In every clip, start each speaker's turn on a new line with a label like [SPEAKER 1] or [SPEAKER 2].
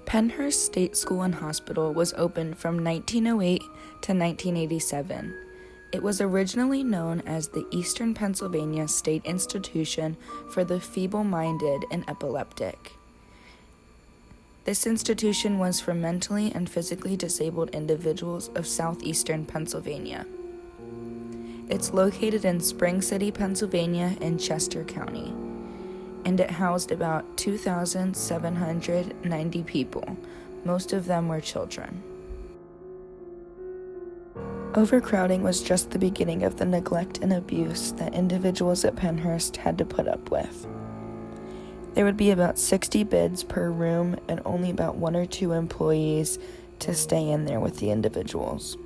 [SPEAKER 1] Pennhurst State School and Hospital was opened from 1908 to 1987. It was originally known as the Eastern Pennsylvania State Institution for the Feeble-Minded and Epileptic. This institution was for mentally and physically disabled individuals of southeastern Pennsylvania. It's located in Spring City, Pennsylvania, in Chester County, and it housed about 2,790 people. Most of them were children. Overcrowding was just the beginning of the neglect and abuse that individuals at Pennhurst had to put up with. There would be about 60 beds per room and only about 1 or 2 employees to stay in there with the individuals.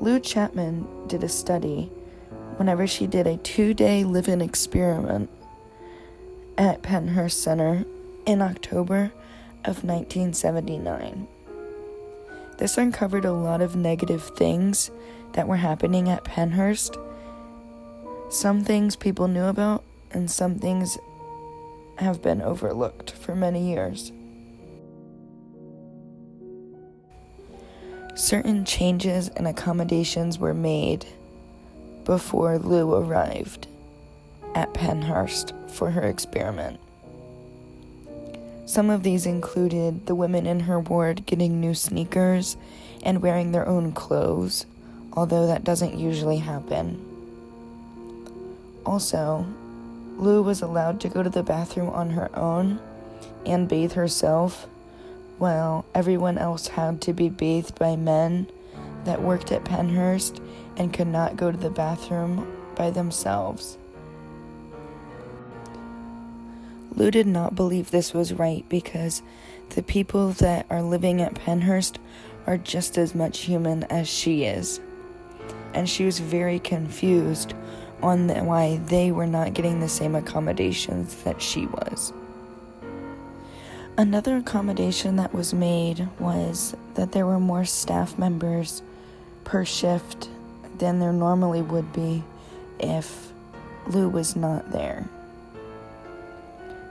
[SPEAKER 1] Lou Chapman did a study whenever she did a 2-day live-in experiment at Pennhurst Center in October of 1979. This uncovered a lot of negative things that were happening at Pennhurst. Some things people knew about, and some things have been overlooked for many years. Certain changes and accommodations were made before Lou arrived at Pennhurst for her experiment. Some of these included the women in her ward getting new sneakers and wearing their own clothes, although that doesn't usually happen. Also, Lou was allowed to go to the bathroom on her own and bathe herself, while everyone else had to be bathed by men that worked at Pennhurst and could not go to the bathroom by themselves. Lou did not believe this was right because the people that are living at Pennhurst are just as much human as she is. And she was very confused on why they were not getting the same accommodations that she was. Another accommodation that was made was that there were more staff members per shift than there normally would be if Lou was not there.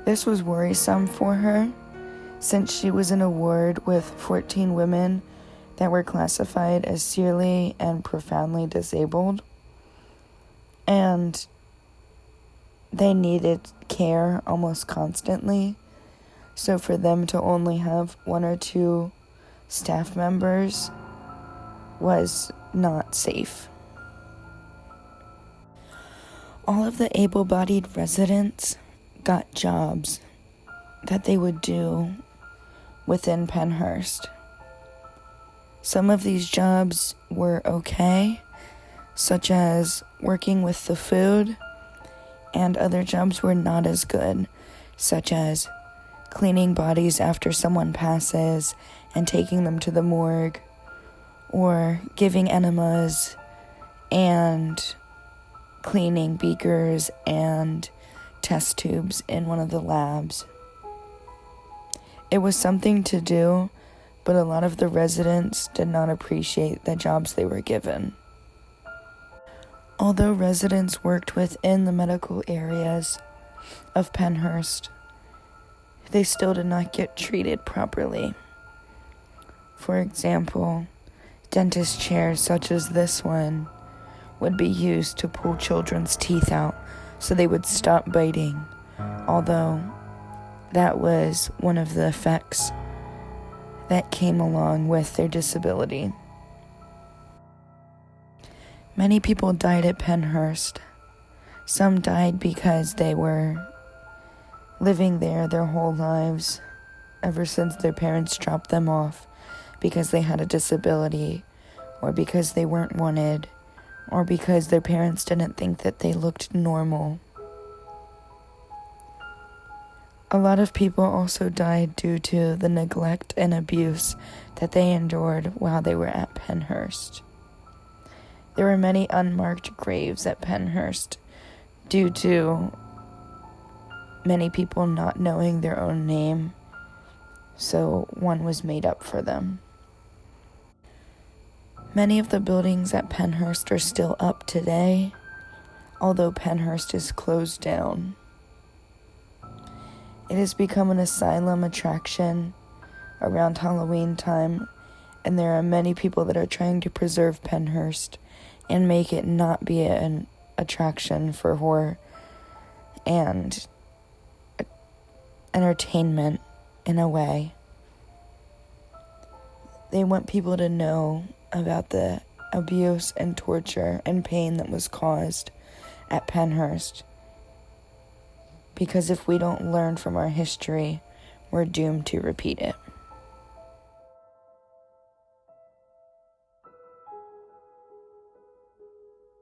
[SPEAKER 1] This was worrisome for her, since she was in a ward with 14 women that were classified as severely and profoundly disabled, and they needed care almost constantly. So for them to only have 1 or 2 staff members was not safe. All of the able-bodied residents got jobs that they would do within Pennhurst. Some of these jobs were okay, such as working with the food, and other jobs were not as good, such as cleaning bodies after someone passes and taking them to the morgue, or giving enemas and cleaning beakers and test tubes in one of the labs. It was something to do, but a lot of the residents did not appreciate the jobs they were given. Although residents worked within the medical areas of Pennhurst, they still did not get treated properly. For example, dentist chairs such as this one would be used to pull children's teeth out so they would stop biting, although that was one of the effects that came along with their disability. Many people died at Pennhurst. Some died because they were living there their whole lives, ever since their parents dropped them off because they had a disability, or because they weren't wanted, or because their parents didn't think that they looked normal. A lot of people also died due to the neglect and abuse that they endured while they were at Pennhurst. There were many unmarked graves at Pennhurst due to many people not knowing their own name, so one was made up for them. Many of the buildings at Pennhurst are still up today, although Pennhurst is closed down. It has become an asylum attraction around Halloween time, and there are many people that are trying to preserve Pennhurst and make it not be an attraction for horror and entertainment in a way. They want people to know about the abuse and torture and pain that was caused at Pennhurst. Because if we don't learn from our history, we're doomed to repeat it.